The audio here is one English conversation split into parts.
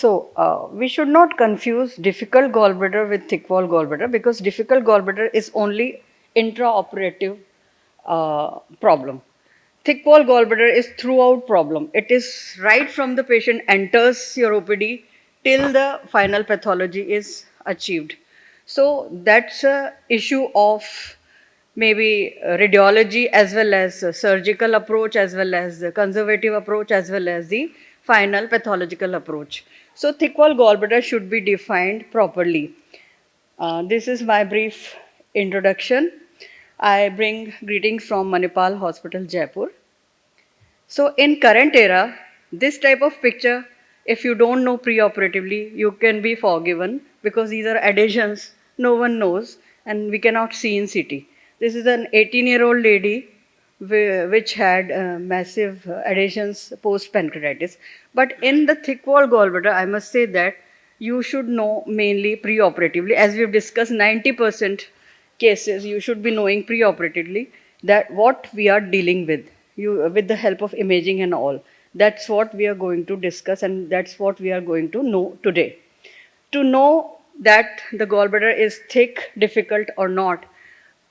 We should not confuse difficult gallbladder with thick wall gallbladder, because difficult gallbladder is only intraoperative problem. Thick wall gallbladder is throughout problem. It is right from the patient enters your OPD till the final pathology is achieved. So that's a issue of maybe radiology, as well as surgical approach, as well as the conservative approach, as well as the final pathological approach. So thick wall gallbladder should be defined properly. This is my brief introduction. I bring greetings from Manipal Hospital, Jaipur. So in current era, this type of picture, if you don't know preoperatively, you can be forgiven, because these are adhesions no one knows and we cannot see in CT. This is an 18-year-old lady which had massive adhesions post pancreatitis. But in the thick wall gallbladder, I must say that you should know mainly preoperatively. As we've discussed, 90% cases you should be knowing preoperatively that what we are dealing with, with the help of imaging and all. That's what we are going to discuss, and that's what we are going to know today. To know that the gallbladder is thick, difficult or not,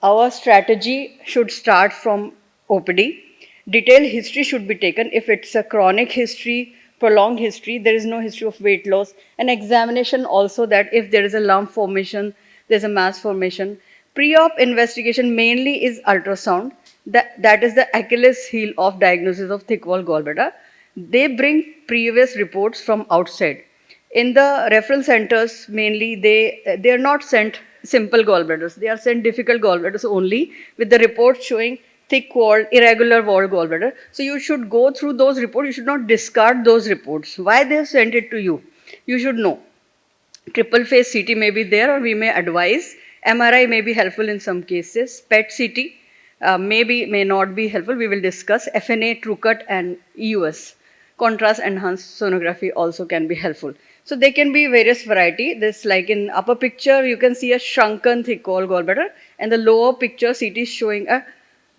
our strategy should start from OPD. Detailed history should be taken. If it's a chronic history, prolonged history, there is no history of weight loss. An examination also, that if there is a lump formation, there's a mass formation. Pre-op investigation mainly is ultrasound. That is the Achilles heel of diagnosis of thick wall gallbladder. They bring previous reports from outside. In the referral centers, mainly they are not sent simple gallbladders. They are sent difficult gallbladders only, with the report showing thick walled, irregular walled gallbladder. So you should go through those reports. You should not discard those reports. Why they have sent it to you? You should know. Triple phase CT may be there, or we may advise. MRI may be helpful in some cases. PET CT may not be helpful. We will discuss. FNA, TrueCut and EUS. Contrast enhanced sonography also can be helpful. So they can be various variety. This, like in upper picture, you can see a shrunken thick wall gallbladder, and the lower picture CT is showing a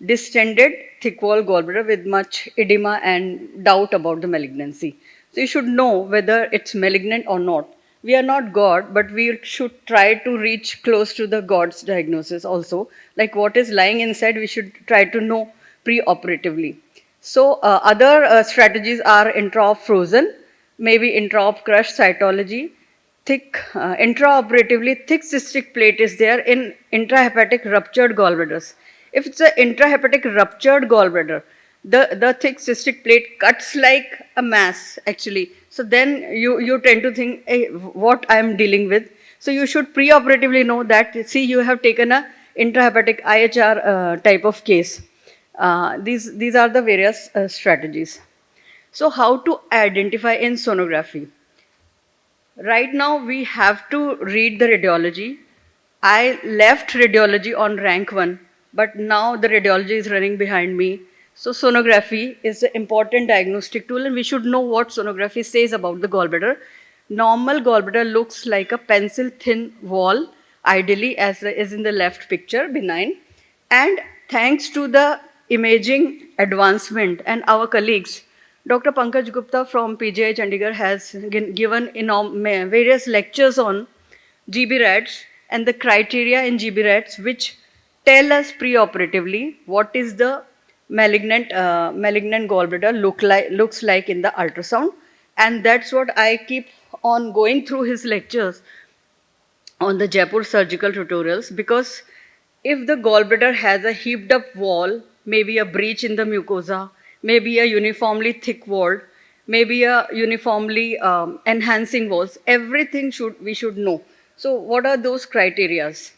distended thick wall gallbladder with much edema and doubt about the malignancy. So you should know whether it's malignant or not. We are not God, but we should try to reach close to the God's diagnosis also. Like what is lying inside, we should try to know pre-operatively. So other strategies are intraop frozen, maybe intraop crush cytology. Thick, intraoperatively, thick cystic plate is there in intrahepatic ruptured gallbladders. If it's an intrahepatic ruptured gallbladder, the thick cystic plate cuts like a mass actually. So then you tend to think, hey, what I am dealing with. So you should preoperatively know that, see, you have taken a intrahepatic IHR type of case. These are the various strategies. So how to identify in sonography? Right now we have to read the radiology. I left radiology on rank 1, but now the radiology is running behind me. So sonography is an important diagnostic tool, and we should know what sonography says about the gallbladder. Normal gallbladder looks like a pencil thin wall, ideally, as is in the left picture, benign. And thanks to the imaging advancement and our colleagues, Dr. Pankaj Gupta from PGI Chandigarh has given various lectures on GB rats and the criteria in GB rats which tell us preoperatively what is the malignant gallbladder looks like in the ultrasound. And that's what I keep on going through his lectures on the Jaipur surgical tutorials, because if the gallbladder has a heaped up wall, maybe a breach in the mucosa, maybe a uniformly thick wall, maybe a uniformly enhancing walls, everything we should know. So what are those criterias?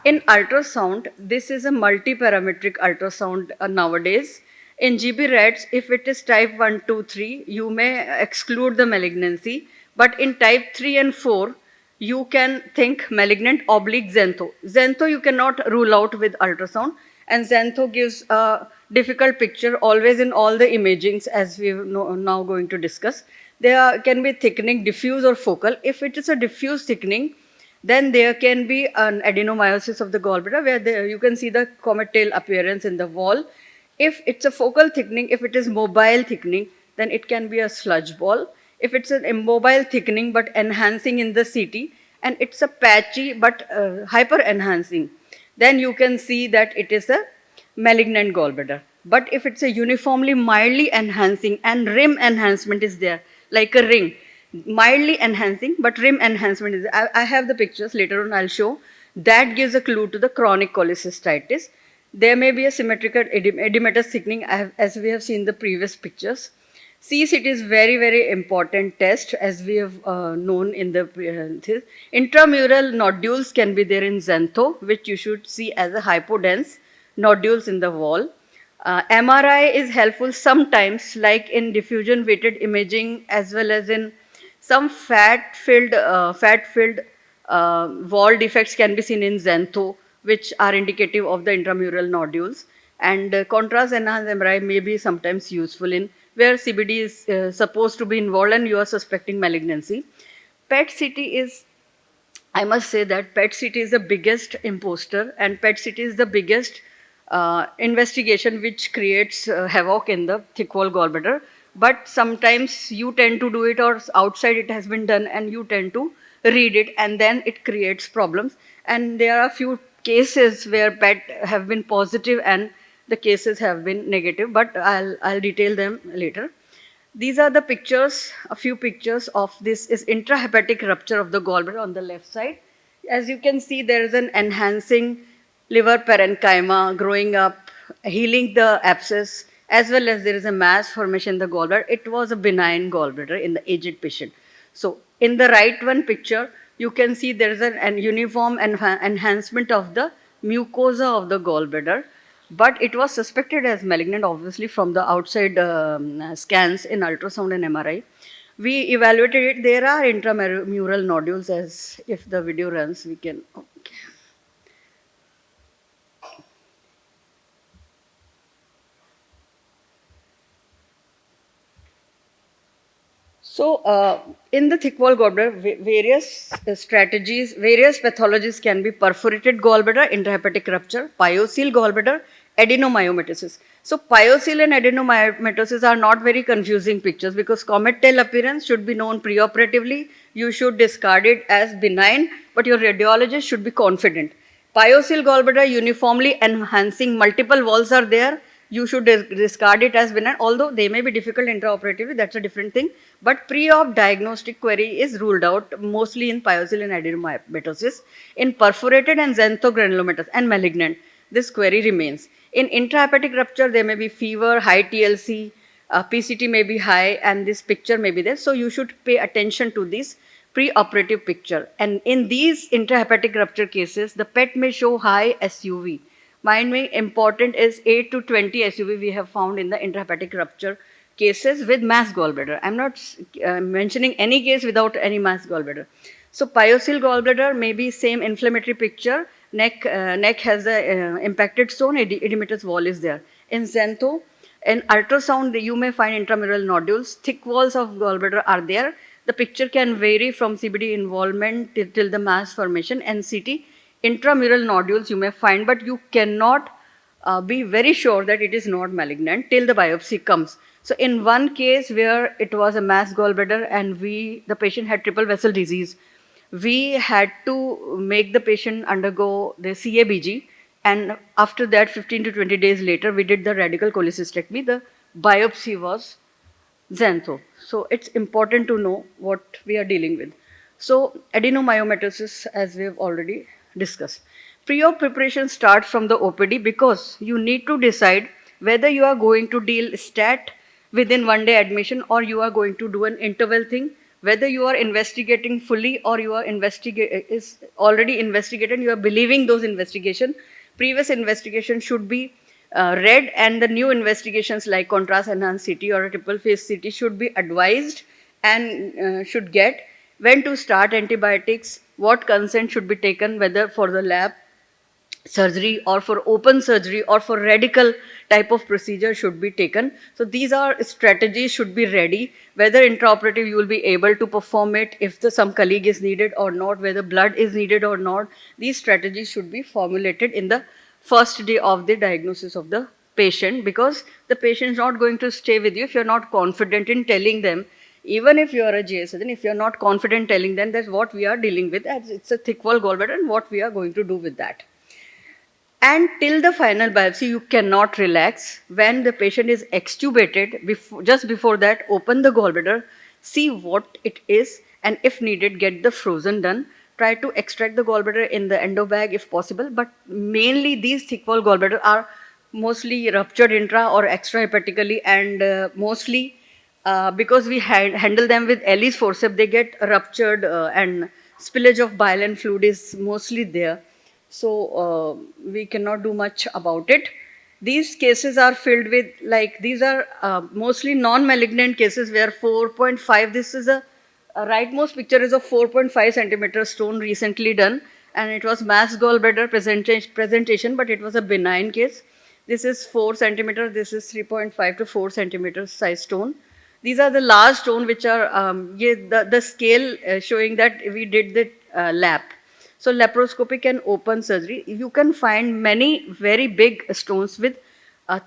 In ultrasound, this is a multi-parametric ultrasound nowadays. In GB rats, if it is type 1, 2, 3, you may exclude the malignancy. But in type 3 and 4, you can think malignant oblique xantho. Xantho you cannot rule out with ultrasound, and xantho gives a difficult picture always in all the imagings, as we are now going to discuss. There can be thickening, diffuse or focal. If it is a diffuse thickening, then there can be an adenomyosis of the gallbladder, where you can see the comet tail appearance in the wall. If it's a focal thickening, if it is mobile thickening, then it can be a sludge ball. if it's an immobile thickening but enhancing in the CT, and it's a patchy but hyper enhancing, then you can see that it is a malignant gallbladder. But if it's a uniformly mildly enhancing and rim enhancement is there, like a ring, mildly enhancing but rim enhancement is there. I have the pictures, later on I'll show. That gives a clue to the chronic cholecystitis. There may be a symmetrical edematous thickening, as we have seen the previous pictures. CCT is very, very important test, as we have known in the this. Intramural nodules can be there in xantho, which you should see as a hypodense nodules in the wall. MRI is helpful sometimes, like in diffusion weighted imaging, as well as in some fat-filled wall defects can be seen in xantho, which are indicative of the intramural nodules. And contrast enhanced MRI may be sometimes useful in where CBD is supposed to be involved and you are suspecting malignancy. PET-CT is, I must say that PET-CT is the biggest imposter, and PET-CT is the biggest investigation which creates havoc in the thick wall gallbladder. But sometimes you tend to do it, or outside it has been done and you tend to read it, and then it creates problems. And there are a few cases where PET have been positive and the cases have been negative, but I'll detail them later. These are the pictures, a few pictures of this is intrahepatic rupture of the gallbladder on the left side. As you can see, there is an enhancing liver parenchyma growing up, healing the abscess, as well as there is a mass formation in the gallbladder. It was a benign gallbladder in the aged patient. So in the right one picture, you can see there is an uniform enhancement of the mucosa of the gallbladder, but it was suspected as malignant, obviously, from the outside scans in ultrasound and MRI. We evaluated it. There are intramural nodules, as if the video runs, we can. Okay. So, in the thick wall gallbladder, various strategies, various pathologies can be: perforated gallbladder, intrahepatic rupture, pyocele gallbladder, adenomyomatosis. So, pyocele and adenomyomatosis are not very confusing pictures, because comet tail appearance should be known preoperatively. You should discard it as benign, but your radiologist should be confident. Pyocele gallbladder uniformly enhancing, multiple walls are there, you should discard it as benign, although they may be difficult intraoperatively, that's a different thing. But pre-op diagnostic query is ruled out mostly in pyocele and adenomyomatosis. In perforated and xanthogranulomatous and malignant, this query remains. In intrahepatic rupture, there may be fever, high TLC, PCT may be high, and this picture may be there. So you should pay attention to this pre-operative picture. And in these intrahepatic rupture cases, the PET may show high SUV. Mind me, important is 8 to 20 SUV we have found in the intrahepatic rupture cases with mass gallbladder. I'm not mentioning any case without any mass gallbladder. So pyocele gallbladder may be same inflammatory picture. Neck has a impacted stone, edematous wall is there. In xantho, in ultrasound, you may find intramural nodules. Thick walls of gallbladder are there. The picture can vary from CBD involvement till the mass formation. NCT, intramural nodules you may find, but you cannot be very sure that it is not malignant till the biopsy comes. So in one case where it was a mass gallbladder and the patient had triple vessel disease, we had to make the patient undergo the CABG, and after that 15 to 20 days later we did the radical cholecystectomy. The biopsy was xantho. So it's important to know what we are dealing with. So adenomyomatosis, as we have already discussed. Pre-op preparation starts from the OPD, because you need to decide whether you are going to deal stat within 1 day admission, or you are going to do an interval thing, whether you are investigating fully or you are is already investigated, you are believing those investigation. Previous investigation should be read, and the new investigations like contrast enhanced CT or a triple phase CT should be advised and should get. When to start antibiotics, what consent should be taken, whether for the lab surgery or for open surgery or for radical type of procedure should be taken. So these are strategies should be ready, whether intraoperative you will be able to perform it, if some colleague is needed or not, whether blood is needed or not. These strategies should be formulated in the first day of the diagnosis of the patient, because the patient is not going to stay with you if you're not confident in telling them Even if you are a GI surgeon, if you are not confident telling them that's what we are dealing with, as it's a thick wall gallbladder and what we are going to do with that. And till the final biopsy, you cannot relax. When the patient is extubated, just before that, open the gallbladder, see what it is, and if needed, get the frozen done. Try to extract the gallbladder in the endo bag if possible, but mainly these thick wall gallbladder are mostly ruptured intra or extrahepatically, and mostly because we handle them with Ellis forceps, they get ruptured and spillage of bile and fluid is mostly there. So we cannot do much about it. These cases are filled with, like, these are mostly non-malignant cases where 4.5, this is a rightmost picture is a 4.5 centimeter stone recently done, and it was mass gallbladder presentation, but it was a benign case. This is 4 centimeter, this is 3.5 to 4 centimeters size stone. These are the large stone which are, the scale showing that we did the lap. So laparoscopic and open surgery, you can find many very big stones with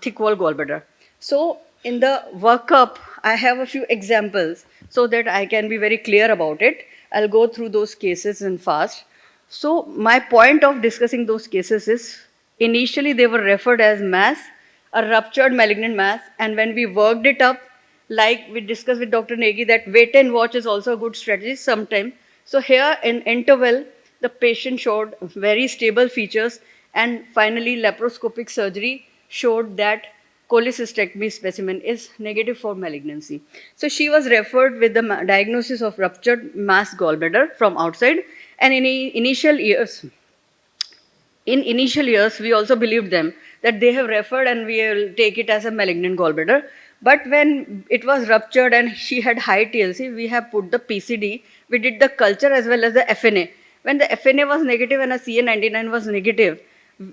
thick wall gallbladder. So in the workup, I have a few examples so that I can be very clear about it. I'll go through those cases in fast. So my point of discussing those cases is, initially they were referred as mass, a ruptured malignant mass, and when we worked it up, like we discussed with Dr. Negi, that wait and watch is also a good strategy sometime. So here in interval, the patient showed very stable features, and finally laparoscopic surgery showed that cholecystectomy specimen is negative for malignancy. So she was referred with the diagnosis of ruptured mass gallbladder from outside, and in initial years, we also believed them that they have referred and we will take it as a malignant gallbladder. But when it was ruptured and she had high TLC, we have put the PCD, we did the culture as well as the FNA. When the FNA was negative and a CA99 was negative,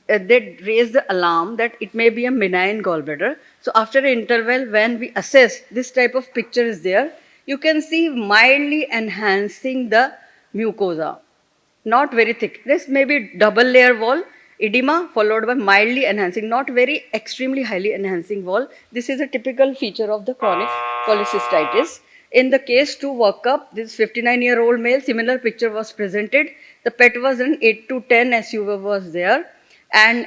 they raised the alarm that it may be a benign gallbladder. So after an interval, when we assess, this type of picture is there, you can see mildly enhancing the mucosa. Not very thick. This may be double layer wall, edema followed by mildly enhancing, not very extremely highly enhancing wall. This is a typical feature of the chronic cholecystitis. In the case 2 workup, this 59-year-old male, similar picture was presented. The PET was an 8 to 10 SUV was there, and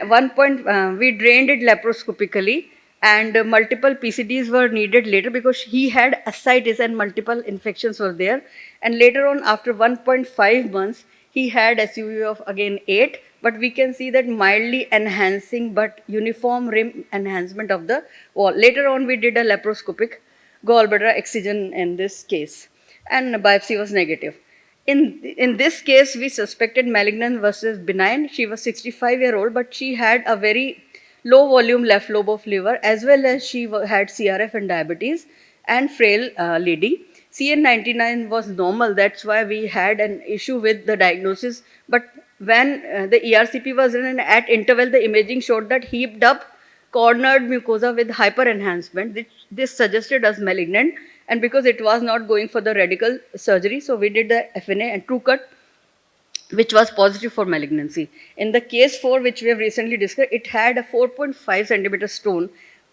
we drained it laparoscopically, and multiple PCDs were needed later because he had ascites and multiple infections were there. And later on, after 1.5 months, he had SUV of again 8, but we can see that mildly enhancing but uniform rim enhancement of the wall. Later on, we did a laparoscopic gallbladder excision in this case, and biopsy was negative. In this case, we suspected malignant versus benign. She was 65-year-old, but she had a very low volume left lobe of liver, as well as she had CRF and diabetes, and frail lady. CA99 was normal, that's why we had an issue with the diagnosis. But when the ERCP was done at interval, the imaging showed that heaped up cornered mucosa with hyperenhancement. This suggested as malignant, and because it was not going for the radical surgery, so we did the FNA and TrueCut, which was positive for malignancy. In the case 4, which we have recently discussed, it had a 4.5 centimeter stone,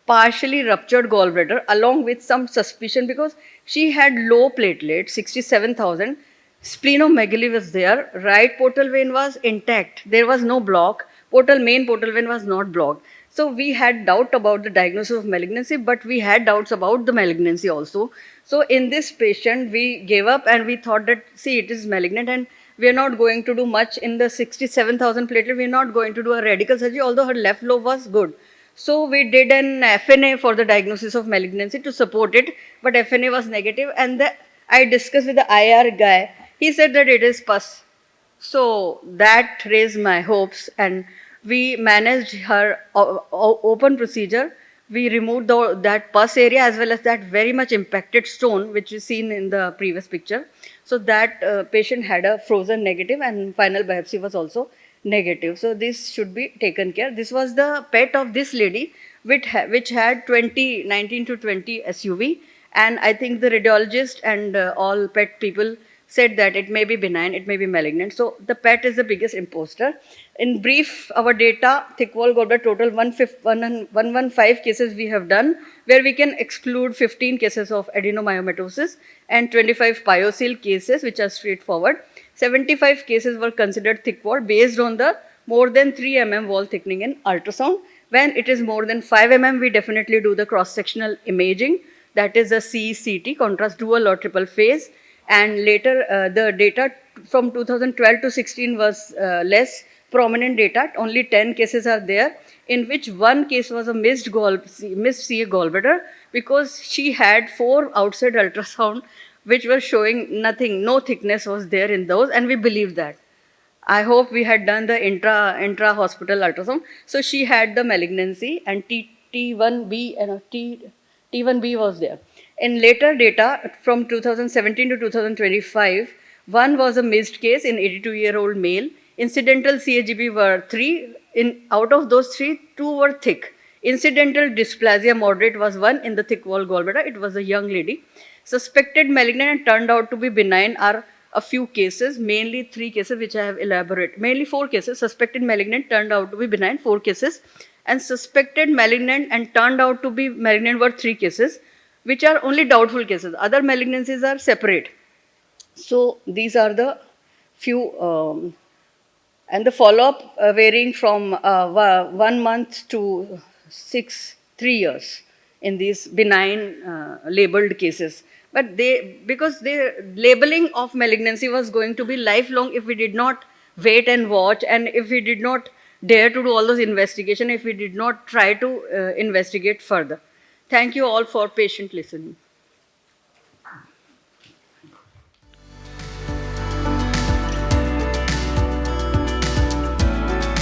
partially ruptured gallbladder, along with some suspicion because she had low platelets, 67,000. Splenomegaly was there. Right portal vein was intact. There was no block. Main portal vein was not blocked. So we had doubt about the diagnosis of malignancy, but we had doubts about the malignancy also. So in this patient, we gave up and we thought that, see, it is malignant and we are not going to do much in the 67,000 platelet. We are not going to do a radical surgery, although her left lobe was good. So we did an FNA for the diagnosis of malignancy to support it, but FNA was negative, and I discussed with the IR guy. He said that it is pus. So that raised my hopes, and we managed her open procedure. We removed that pus area as well as that very much impacted stone, which is seen in the previous picture. So that patient had a frozen negative, and final biopsy was also negative. So this should be taken care. This was the PET of this lady, which had 19 to 20 SUV. And I think the radiologist and all PET people said that it may be benign, it may be malignant. So the PET is the biggest imposter. In brief, our data, thick wall gallbladder, total 115 cases we have done, where we can exclude 15 cases of adenomyomatosis and 25 pyocele cases, which are straightforward. 75 cases were considered thick wall based on the more than 3 mm wall thickening in ultrasound. When it is more than 5 mm, we definitely do the cross-sectional imaging, that is a CCT, contrast dual or triple phase. And later, the data from 2012 to 16 was less prominent data. Only 10 cases are there, in which one case was a missed CA gallbladder, because she had 4 outside ultrasound which were showing nothing, no thickness was there in those, and we believed that. I hope we had done the intra hospital ultrasound. So she had the malignancy, and T1B and T1B was there. In later data from 2017 to 2025, one was a missed case in 82-year-old male. Incidental CAGB were 3. Out of those 3, 2 were thick. Incidental dysplasia moderate was 1 in the thick wall gallbladder. It was a young lady. Suspected malignant and turned out to be benign are a few cases, mainly 3 cases which I have elaborated. Mainly 4 cases. Suspected malignant turned out to be benign, 4 cases. And suspected malignant and turned out to be malignant were 3 cases, which are only doubtful cases. Other malignancies are separate. So these are the few, and the follow-up varying from 1 month to 3 years in these benign labeled cases. But because the labeling of malignancy was going to be lifelong if we did not wait and watch, and if we did not dare to do all those investigation, if we did not try to investigate further. Thank you all for patient listening.